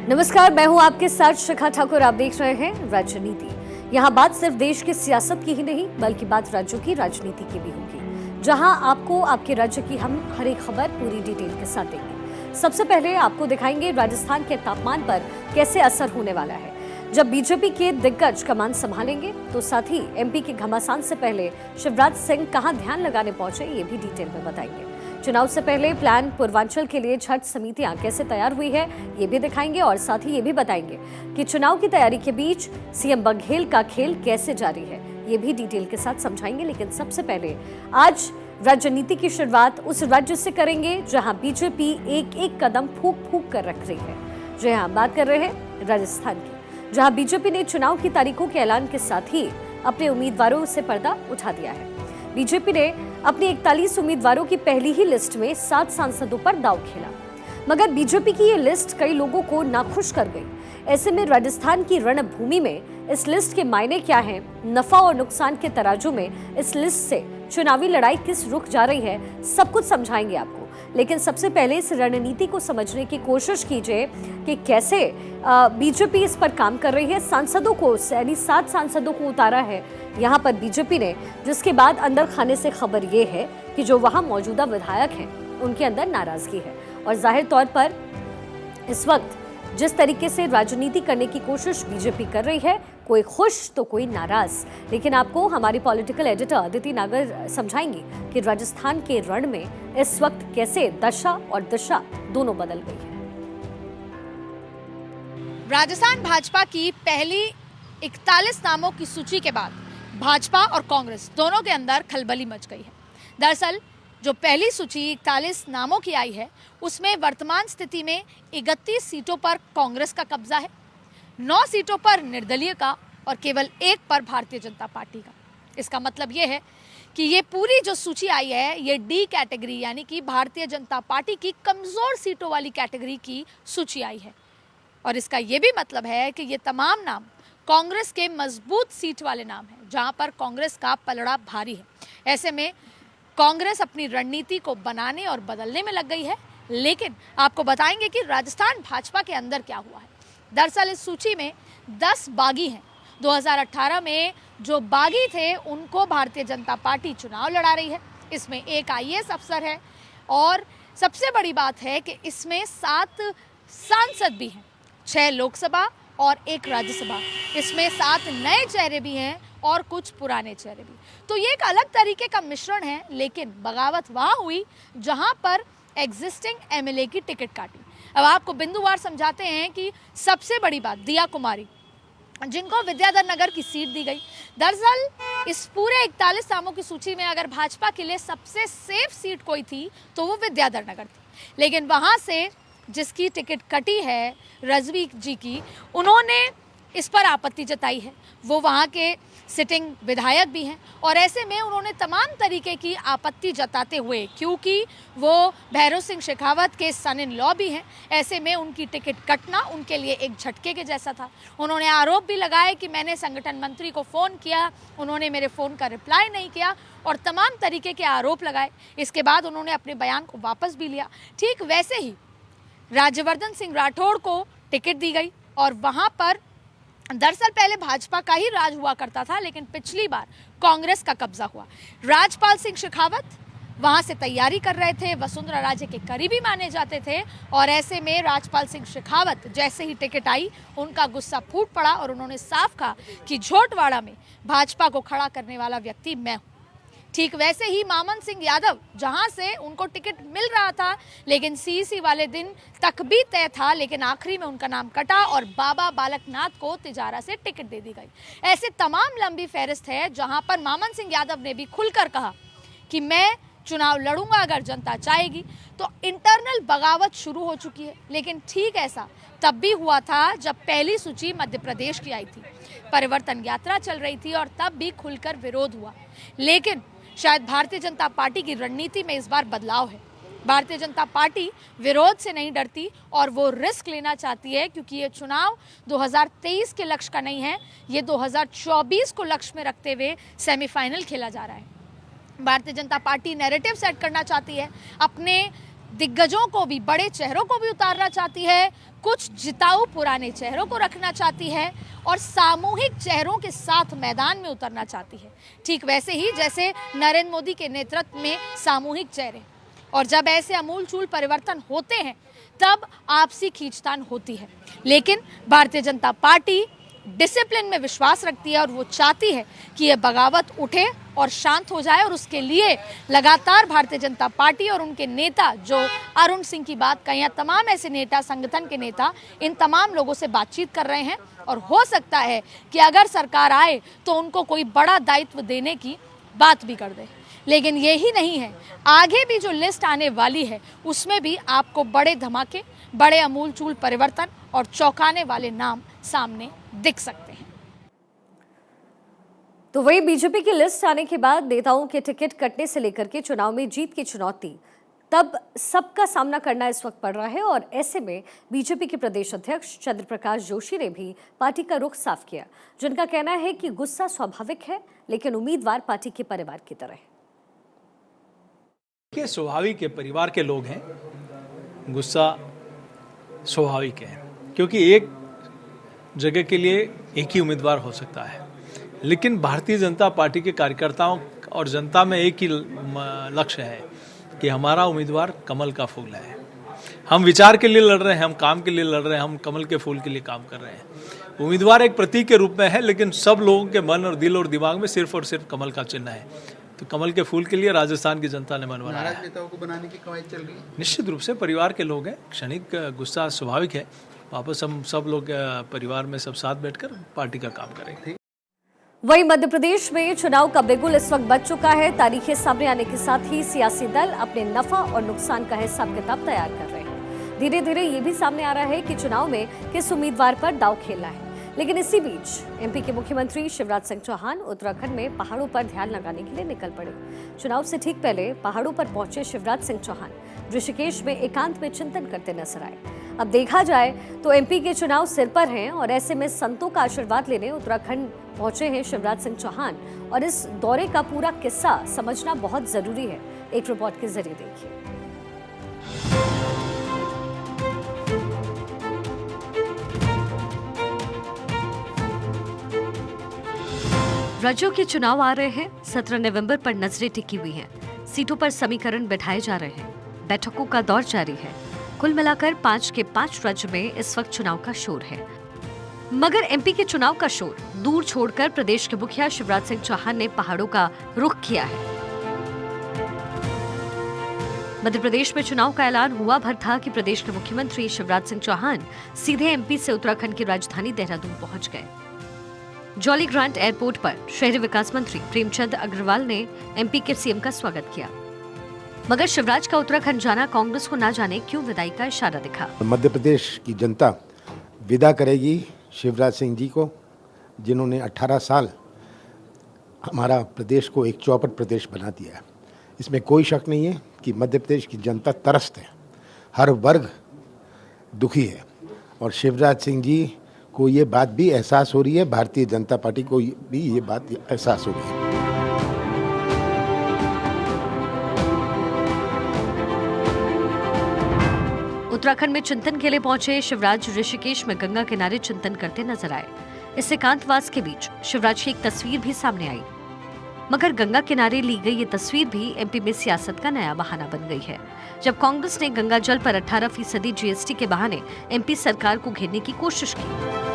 नमस्कार, मैं हूं आपके साथ शिखा ठाकुर। आप देख रहे हैं राजनीति। यहाँ बात सिर्फ देश की सियासत की ही नहीं बल्कि बात राज्यों की राजनीति की भी होगी, जहां आपको आपके राज्य की हम हर एक खबर पूरी डिटेल के साथ देंगे। सबसे पहले आपको दिखाएंगे राजस्थान के तापमान पर कैसे असर होने वाला है जब बीजेपी के दिग्गज कमान संभालेंगे, तो साथ ही एमपी के घमासान से पहले शिवराज सिंह कहां ध्यान लगाने पहुंचे, ये भी डिटेल में बताएंगे। चुनाव से पहले प्लान पूर्वांचल के लिए छठ समितियां कैसे तैयार हुई है, ये भी दिखाएंगे और साथ ही ये भी बताएंगे कि चुनाव की तैयारी के बीच सीएम बघेल का खेल कैसे जारी है, ये भी डिटेल के साथ समझाएंगे। लेकिन सबसे पहले आज राजनीति की शुरुआत उस राज्य से करेंगे जहां बीजेपी एक एक कदम फूंक फूंक कर रख रही है। जी हां, बात कर रहे हैं राजस्थान की, जहां बीजेपी ने चुनाव की तारीखों के ऐलान के साथ ही अपने उम्मीदवारों से पर्दा उठा दिया है। बीजेपी ने अपनी 41 उम्मीदवारों की पहली ही लिस्ट में 7 सांसदों पर दांव खेला, मगर बीजेपी की ये लिस्ट कई लोगों को नाखुश कर गई। ऐसे में राजस्थान की रणभूमि में इस लिस्ट के मायने क्या हैं, नफा और नुकसान के तराजू में इस लिस्ट से चुनावी लड़ाई किस रुख जा रही है, सब कुछ समझाएंगे आपको। लेकिन सबसे पहले इस रणनीति को समझने की कोशिश कीजिए कि कैसे बीजेपी इस पर काम कर रही है। सांसदों को, यानी 7 सांसदों को उतारा है यहाँ पर बीजेपी ने, जिसके बाद अंदर खाने से खबर ये है कि जो वहाँ मौजूदा विधायक हैं उनके अंदर नाराजगी है। और जाहिर तौर पर इस वक्त जिस तरीके से राजनीति करने की कोशिश बीजेपी कर रही है, कोई खुश तो कोई नाराज। लेकिन आपको हमारी पॉलिटिकल एडिटर अदिति नागर समझाएंगी कि राजस्थान के रण में इस वक्त कैसे दशा और दिशा दोनों बदल गई है। राजस्थान भाजपा की पहली 41 नामों की सूची के बाद भाजपा और कांग्रेस दोनों के अंदर खलबली मच गई है। दरअसल जो पहली सूची 41 नामों की आई है, उसमें वर्तमान स्थिति में 31 सीटों पर कांग्रेस का कब्जा है, 9 सीटों पर निर्दलीय का और केवल 1 पर भारतीय जनता पार्टी का। इसका मतलब ये है कि ये पूरी जो सूची आई है, ये डी कैटेगरी यानी कि भारतीय जनता पार्टी की कमजोर सीटों वाली कैटेगरी की सूची आई है। और इसका ये भी मतलब है कि ये तमाम नाम कांग्रेस के मजबूत सीट वाले नाम हैं, जहां पर कांग्रेस का पलड़ा भारी है। ऐसे में कांग्रेस अपनी रणनीति को बनाने और बदलने में लग गई है। लेकिन आपको बताएंगे कि राजस्थान भाजपा के अंदर क्या हुआ है। दरअसल इस सूची में 10 बागी हैं। 2018 में जो बागी थे उनको भारतीय जनता पार्टी चुनाव लड़ा रही है। इसमें एक IAS अफसर है और सबसे बड़ी बात है कि इसमें 7 सांसद भी हैं, 6 लोकसभा और 1 राज्यसभा। इसमें 7 नए चेहरे भी हैं और कुछ पुराने चेहरे भी। तो ये एक अलग तरीके का मिश्रण है। लेकिन बगावत वहाँ हुई जहाँ पर एग्जिस्टिंग MLA की टिकट काटी। अब आपको बिंदुवार समझाते हैं कि सबसे बड़ी बात, दिया कुमारी जिनको विद्याधर नगर की सीट दी गई। दरअसल इस पूरे 41 नामों की सूची में अगर भाजपा के लिए सबसे सेफ सीट कोई थी तो वो विद्याधर नगर थी। लेकिन वहाँ से जिसकी टिकट कटी है, रजवी जी की, उन्होंने इस पर आपत्ति जताई है। वो वहाँ के सिटिंग विधायक भी हैं और ऐसे में उन्होंने तमाम तरीके की आपत्ति जताते हुए, क्योंकि वो भैरव सिंह शेखावत के सन इन लॉ भी हैं, ऐसे में उनकी टिकट कटना उनके लिए एक झटके के जैसा था। उन्होंने आरोप भी लगाए कि मैंने संगठन मंत्री को फ़ोन किया, उन्होंने मेरे फ़ोन का रिप्लाई नहीं किया और तमाम तरीके के आरोप लगाए। इसके बाद उन्होंने अपने बयान को वापस भी लिया। ठीक वैसे ही राज्यवर्धन सिंह राठौड़ को टिकट दी गई और वहाँ पर दरअसल पहले भाजपा का ही राज हुआ करता था, लेकिन पिछली बार कांग्रेस का कब्जा हुआ। राजपाल सिंह शेखावत वहां से तैयारी कर रहे थे, वसुंधरा राजे के करीबी माने जाते थे और ऐसे में राजपाल सिंह शेखावत जैसे ही टिकट आई, उनका गुस्सा फूट पड़ा और उन्होंने साफ कहा कि झोटवाड़ा में भाजपा को खड़ा करने वाला व्यक्ति मैं हूँ। ठीक वैसे ही मामन सिंह यादव, जहां से उनको टिकट मिल रहा था, लेकिन CEC वाले दिन तक भी तय था, लेकिन आखिरी में उनका नाम कटा और बाबा बालकनाथ को तिजारा से टिकट दे दी गई। ऐसे तमाम लंबी फहरिस्त है जहां पर मामन सिंह यादव ने भी खुलकर कहा कि मैं चुनाव लड़ूंगा अगर जनता चाहेगी। तो इंटरनल बगावत शुरू हो चुकी है। लेकिन ठीक ऐसा तब भी हुआ था जब पहली सूची मध्य प्रदेश की आई थी, परिवर्तन यात्रा चल रही थी और तब भी खुलकर विरोध हुआ। लेकिन शायद भारतीय जनता पार्टी की रणनीति में इस बार बदलाव है। भारतीय जनता पार्टी विरोध से नहीं डरती और वो रिस्क लेना चाहती है, क्योंकि ये चुनाव 2023 के लक्ष्य का नहीं है, ये 2024 को लक्ष्य में रखते हुए सेमीफाइनल खेला जा रहा है। Bharatiya Janata party narrative set करना चाहती है, अपने दिग्गजों को भी, बड़े चेहरों को भी उतारना चाहती है, कुछ जिताऊ पुराने चेहरों को रखना चाहती है और सामूहिक चेहरों के साथ मैदान में उतरना चाहती है। ठीक वैसे ही जैसे नरेंद्र मोदी के नेतृत्व में सामूहिक चेहरे, और जब ऐसे अमूलचूल परिवर्तन होते हैं तब आपसी खींचतान होती है। लेकिन भारतीय जनता पार्टी डिसिप्लिन में विश्वास रखती है और वो चाहती है कि ये बगावत उठे और शांत हो जाए, और उसके लिए लगातार भारतीय जनता पार्टी और उनके नेता, जो अरुण सिंह की बात कहें या तमाम ऐसे नेता, संगठन के नेता, इन तमाम लोगों से बातचीत कर रहे हैं। और हो सकता है कि अगर सरकार आए तो उनको कोई बड़ा दायित्व देने की बात भी कर दे। लेकिन यही नहीं है, आगे भी जो लिस्ट आने वाली है उसमें भी आपको बड़े धमाके, बड़े अमूलचूल परिवर्तन और चौंकाने वाले नाम सामने दिख सकते हैं। तो वही बीजेपी की लिस्ट आने के बाद नेताओं के टिकट कटने से लेकर के चुनाव में जीत की चुनौती तब सबका सामना करना इस वक्त पड़ रहा है। और ऐसे में बीजेपी के प्रदेश अध्यक्ष चंद्र प्रकाश जोशी ने भी पार्टी का रुख साफ किया, जिनका कहना है कि गुस्सा स्वाभाविक है, लेकिन उम्मीदवार पार्टी के परिवार की तरह है। के स्वाभाविक है, परिवार के लोग हैं, गुस्सा स्वाभाविक है, क्योंकि एक जगह के लिए एक ही उम्मीदवार हो सकता है। लेकिन भारतीय जनता पार्टी के कार्यकर्ताओं और जनता में एक ही लक्ष्य है कि हमारा उम्मीदवार कमल का फूल है। हम विचार के लिए लड़ रहे हैं, हम काम के लिए लड़ रहे हैं, हम कमल के फूल के लिए काम कर रहे हैं। उम्मीदवार एक प्रतीक के रूप में है, लेकिन सब लोगों के मन और दिल और दिमाग में सिर्फ और सिर्फ कमल का चिन्ह है। तो कमल के फूल के लिए राजस्थान की जनता ने मन बनाया है। नेताओं को बनाने की कवायद चल रही है। निश्चित रूप से परिवार के लोग हैं, क्षणिक गुस्सा स्वाभाविक है। वापस हम सब लोग परिवार में सब साथ बैठकर पार्टी का काम करेंगे। वहीं मध्य प्रदेश में चुनाव का बिगुल इस वक्त बज चुका है। तारीखें सामने आने के साथ ही सियासी दल अपने नफा और नुकसान का हिसाब किताब तैयार कर रहे हैं। धीरे धीरे ये भी सामने आ रहा है कि चुनाव में किस उम्मीदवार पर दांव खेलना है। लेकिन इसी बीच एमपी के मुख्यमंत्री शिवराज सिंह चौहान उत्तराखंड में पहाड़ों पर ध्यान लगाने के लिए निकल पड़े। चुनाव से ठीक पहले पहाड़ों पर पहुंचे शिवराज सिंह चौहान ऋषिकेश में एकांत में चिंतन करते नजर आए। अब देखा जाए तो एमपी के चुनाव सिर पर हैं और ऐसे में संतों का आशीर्वाद लेने उत्तराखंड पहुंचे हैं शिवराज सिंह चौहान। और इस दौरे का पूरा किस्सा समझना बहुत जरूरी है। एक रिपोर्ट के जरिए देखिए। राज्यों के चुनाव आ रहे हैं। 17 नवंबर पर नजरें टिकी हुई हैं। सीटों पर समीकरण बैठाए जा रहे हैं। बैठकों का दौर जारी है। कुल मिलाकर 5 के 5 राज्य में इस वक्त चुनाव का शोर है। मगर एमपी के चुनाव का शोर दूर छोड़कर प्रदेश के मुखिया शिवराज सिंह चौहान ने पहाड़ों का रुख किया है। मध्य प्रदेश में चुनाव का ऐलान हुआ भर था कि प्रदेश के मुख्यमंत्री शिवराज सिंह चौहान सीधे एमपी से उत्तराखंड की राजधानी देहरादून पहुंच गए। जॉली ग्रांट एयरपोर्ट पर शहरी विकास मंत्री प्रेमचंद अग्रवाल ने एमपी के सीएम का स्वागत किया। मगर शिवराज का उत्तराखंड जाना कांग्रेस को ना जाने क्यों विदाई का इशारा दिखा। मध्य प्रदेश की जनता विदा करेगी शिवराज सिंह जी को, जिन्होंने 18 साल हमारा प्रदेश को एक चौपट प्रदेश बना दिया है। इसमें कोई शक नहीं है कि मध्य प्रदेश की जनता त्रस्त है, हर वर्ग दुखी है। और शिवराज सिंह जी को ये बात भी एहसास हो रही है, भारतीय जनता पार्टी को भी ये बात एहसास हो रही है। उत्तराखंड में चिंतन के लिए पहुंचे शिवराज ऋषिकेश में गंगा किनारे चिंतन करते नजर आए। इस एकांतवास के बीच शिवराज की एक तस्वीर भी सामने आई। मगर गंगा किनारे ली गई ये तस्वीर भी एमपी में सियासत का नया बहाना बन गई है। जब कांग्रेस ने गंगा जल पर 18% जीएसटी के बहाने एमपी सरकार को घेरने की कोशिश की,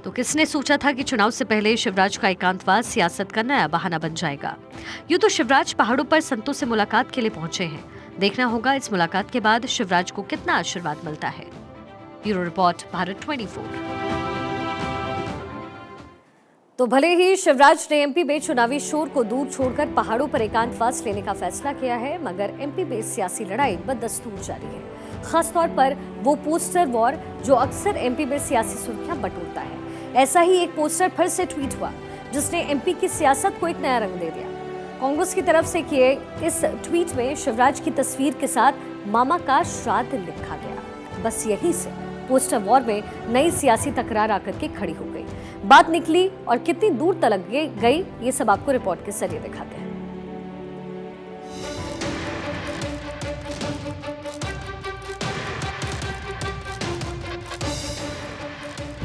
तो किसने सोचा था कि चुनाव से पहले शिवराज का एकांतवास सियासत का नया बहाना बन जाएगा। यूं तो शिवराज पहाड़ों पर संतों से मुलाकात के लिए पहुंचे हैं। देखना होगा इस मुलाकात के बाद शिवराज को कितना आशीर्वाद मिलता है। Bureau report, Bharat 24। तो भले ही शिवराज ने एमपी में चुनावी शोर को दूर छोड़कर पहाड़ों पर एकांतवास लेने का फैसला किया है, मगर एमपी में सियासी लड़ाई बदस्तूर जारी है। खासतौर पर वो पोस्टर वॉर जो अक्सर एमपी में सियासी सुर्खियां बटोरता है। ऐसा ही एक पोस्टर फिर से ट्वीट हुआ जिसने एमपी की सियासत को एक नया रंग दे दिया। कांग्रेस की तरफ से किए इस ट्वीट में शिवराज की तस्वीर के साथ मामा का श्राद्ध लिखा गया। बस यही से पोस्टर वॉर में नई सियासी तकरार आकर के खड़ी हो गई। बात निकली और कितनी दूर तक गई, ये सब आपको रिपोर्ट के जरिए दिखाते हैं।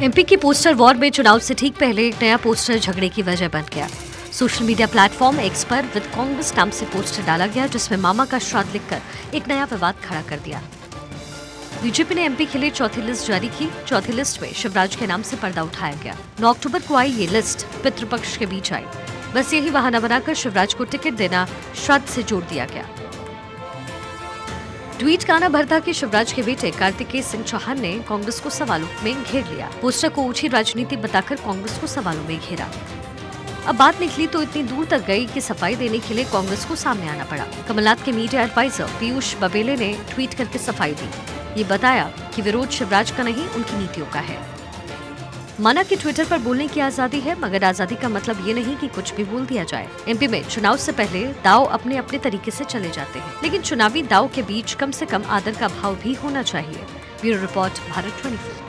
एमपी की पोस्टर वॉर में चुनाव से ठीक पहले एक नया पोस्टर झगड़े की वजह बन गया। सोशल मीडिया प्लेटफॉर्म एक्स पर विद कांग्रेस नाम से पोस्टर डाला गया, जिसमें मामा का श्राद्ध लिखकर एक नया विवाद खड़ा कर दिया। बीजेपी ने एमपी के लिए चौथी लिस्ट जारी की। चौथी लिस्ट में शिवराज के नाम से पर्दा उठाया गया। 9 अक्टूबर को आई ये लिस्ट पितृपक्ष के बीच आई। बस यही बहाना बनाकर शिवराज को टिकट देना श्राद्ध से जोड़ दिया गया। ट्वीट का आना भरता कि शिवराज के बेटे कार्तिकेय सिंह चौहान ने कांग्रेस को सवालों में घेर लिया। पोस्टर को ऊंची राजनीति बताकर कांग्रेस को सवालों में घेरा। अब बात निकली तो इतनी दूर तक गई कि सफाई देने के लिए कांग्रेस को सामने आना पड़ा। कमलनाथ के मीडिया एडवाइजर पीयूष बबेले ने ट्वीट करके सफाई दी। ये बताया कि विरोध शिवराज का नहीं, उनकी नीतियों का है। माना कि ट्विटर पर बोलने की आजादी है, मगर आजादी का मतलब ये नहीं कि कुछ भी बोल दिया जाए। एमपी में चुनाव से पहले दाव अपने अपने तरीके से चले जाते हैं, लेकिन चुनावी दाव के बीच कम से कम आदर का भाव भी होना चाहिए। Bureau report, Bharat 24।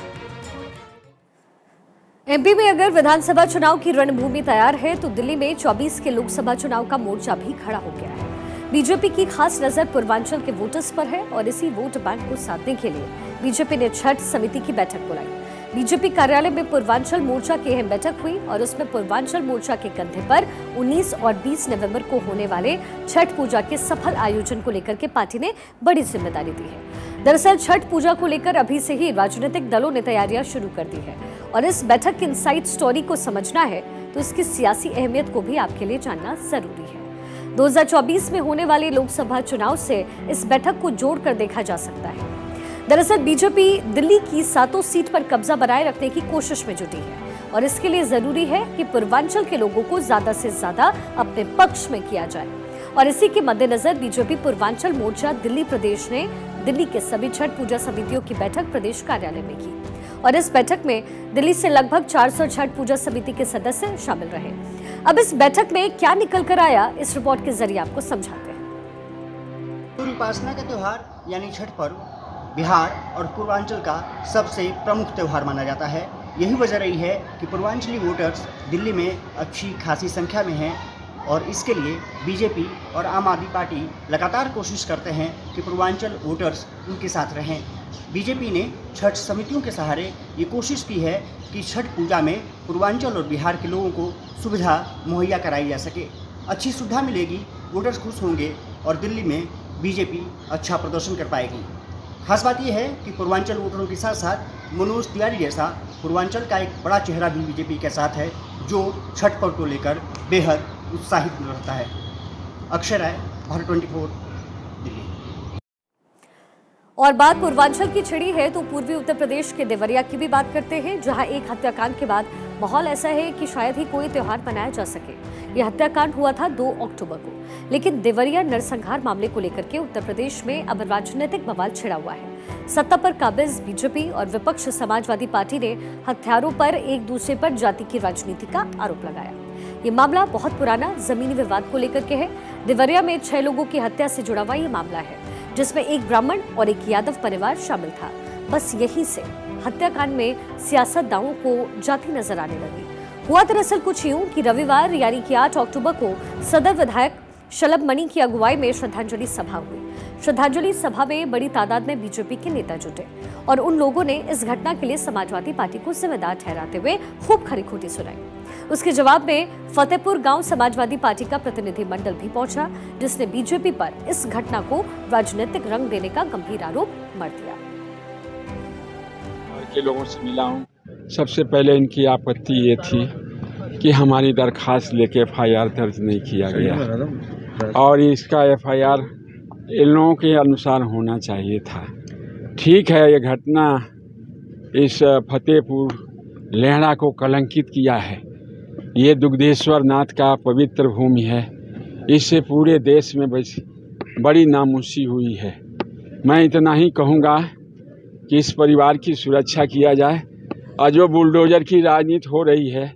एमपी में अगर विधानसभा चुनाव की रणभूमि तैयार है तो दिल्ली में 24 के लोकसभा चुनाव का मोर्चा भी खड़ा हो गया है। बीजेपी की खास नजर पूर्वांचल के वोटर्स पर है और इसी वोट बैंक को साधने के लिए बीजेपी ने छठ समिति की बैठक बुलाई। बीजेपी कार्यालय में पूर्वांचल मोर्चा की अहम बैठक हुई और उसमें पूर्वांचल मोर्चा के कंधे पर 19 और 20 नवंबर को होने वाले छठ पूजा के सफल आयोजन को लेकर के पार्टी ने बड़ी जिम्मेदारी दी है। दरअसल छठ पूजा को लेकर अभी से ही राजनीतिक दलों ने तैयारियां शुरू कर दी है और इस बैठक की इनसाइड स्टोरी को समझना है तो इसकी सियासी अहमियत को भी आपके लिए जानना जरूरी है। 2024 में होने वाले लोकसभा चुनाव से इस बैठक को जोड़कर देखा जा सकता है। दरअसल बीजेपी दिल्ली की 7 सीट पर कब्जा बनाए रखने की कोशिश में जुटी है और इसके लिए जरूरी है कि पूर्वांचल के लोगों को ज्यादा से ज्यादा अपने पक्ष में किया जाए और इसी के मद्देनजर बीजेपी पूर्वांचल मोर्चा दिल्ली प्रदेश ने दिल्ली के सभी छठ पूजा समितियों की बैठक प्रदेश कार्यालय में की और इस बैठक में दिल्ली से लगभग 400 छठ पूजा समिति के सदस्य शामिल रहे। अब इस बैठक में क्या निकल कर आया, इस रिपोर्ट के जरिए आपको समझाते हैं। सूर्य उपासना का त्योहार यानी छठ पर्व बिहार और पूर्वांचल का सबसे प्रमुख त्यौहार माना जाता है। यही वजह रही है कि पूर्वांचली वोटर्स दिल्ली में अच्छी खासी संख्या में हैं और इसके लिए बीजेपी और आम आदमी पार्टी लगातार कोशिश करते हैं कि पूर्वांचल वोटर्स उनके साथ रहें। बीजेपी ने छठ समितियों के सहारे ये कोशिश की है कि छठ पूजा में पूर्वांचल और बिहार के लोगों को सुविधा मुहैया कराई जा सके। अच्छी सुविधा मिलेगी, वोटर्स खुश होंगे और दिल्ली में बीजेपी अच्छा प्रदर्शन कर पाएगी। खास बात यह है कि पूर्वांचल वोटरों के साथ साथ मनोज तिवारी जैसा पूर्वांचल का एक बड़ा चेहरा भी बीजेपी के साथ है, जो छठ पर्व को लेकर बेहद उत्साहित रहता है। अक्षय राय, भारत 24, दिल्ली। और बात पूर्वांचल की छिड़ी है तो पूर्वी उत्तर प्रदेश के देवरिया की भी बात करते हैं, जहां एक हत्याकांड के बाद माहौल ऐसा है कि शायद ही कोई त्योहार मनाया जा सके। यह हत्याकांड हुआ था 2 अक्टूबर को, लेकिन देवरिया नरसंहार मामले को लेकर के उत्तर प्रदेश में अब राजनीतिक बवाल छिड़ा हुआ है। सत्ता पर काबिज बीजेपी और विपक्ष समाजवादी पार्टी ने हथियारों पर एक दूसरे पर जाति की राजनीति का आरोप लगाया। ये मामला बहुत पुराना जमीनी विवाद को लेकर के है। देवरिया में 6 लोगों की हत्या से जुड़ा हुआ ये मामला है, जिसमें एक ब्राह्मण और एक यादव परिवार शामिल था। बस यहीं से हत्याकांड में सियासतदानों को जाति नजर आने लगी। हुआ दरअसल कुछ यूं कि रविवार यानी कि 8 अक्टूबर को सदर विधायक शलभ मणि की अगुवाई में श्रद्धांजलि सभा हुई। श्रद्धांजलि सभा में बड़ी तादाद में बीजेपी के नेता जुटे और उन लोगों ने इस घटना के लिए समाजवादी पार्टी को जिम्मेदार ठहराते हुए खूब खरी खोटी सुनाई। उसके जवाब में फतेहपुर गांव समाजवादी पार्टी का प्रतिनिधिमंडल भी पहुंचा, जिसने बीजेपी पर इस घटना को राजनीतिक रंग देने का गंभीर आरोप मढ़ दिया। के लोगों से मिला हूं, सबसे पहले इनकी आपत्ति ये थी कि हमारी दरखास्त लेके एफआईआर दर्ज नहीं किया गया और इसका एफआईआर इन लोगों के अनुसार होना चाहिए था। ठीक है, ये घटना इस फतेहपुर लेहड़ा को कलंकित किया है। ये दुग्धेश्वर नाथ का पवित्र भूमि है, इससे पूरे देश में बड़ी नामूसी हुई है। मैं इतना ही कहूँगा कि इस परिवार की सुरक्षा किया जाए और जो बुलडोजर की राजनीति हो रही है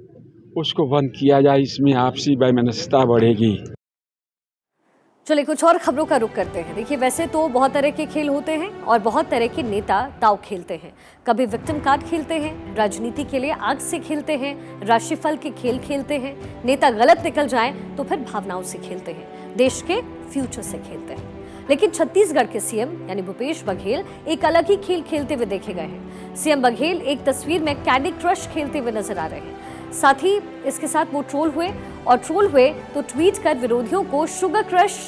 उसको बंद किया जाए, इसमें आपसी वैमनस्यता बढ़ेगी। चलिए कुछ और खबरों का रुख करते हैं। देखिए, वैसे तो बहुत तरह के खेल होते हैं और बहुत तरह के नेता दांव खेलते हैं। कभी विक्टिम कार्ड खेलते हैं, राजनीति के लिए आग से खेलते हैं, राशिफल के खेल खेलते हैं। नेता गलत निकल जाएं तो फिर भावनाओं से खेलते हैं, देश के फ्यूचर से खेलते हैं। लेकिन छत्तीसगढ़ के सीएम यानी भूपेश बघेल एक अलग ही खेल खेलते हुए देखे गए हैं। सीएम बघेल एक तस्वीर में कैंडी क्रश खेलते हुए नजर आ रहे हैं। साथ ही इसके साथ वो ट्रोल हुए तो ट्वीट कर विरोधियों को शुगर क्रश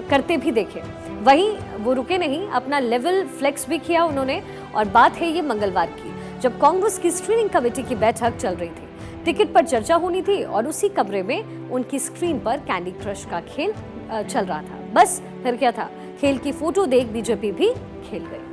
करते भी देखे। वहीं वो रुके नहीं, अपना लेवल फ्लेक्स भी किया उन्होंने। और बात है ये मंगलवार की, जब कांग्रेस की स्क्रीनिंग कमेटी की बैठक चल रही थी। टिकट पर चर्चा होनी थी और उसी कमरे में उनकी स्क्रीन पर कैंडी क्रश का खेल चल रहा था। बस फिर क्या था, खेल की फोटो देख बीजेपी भी खेल गई।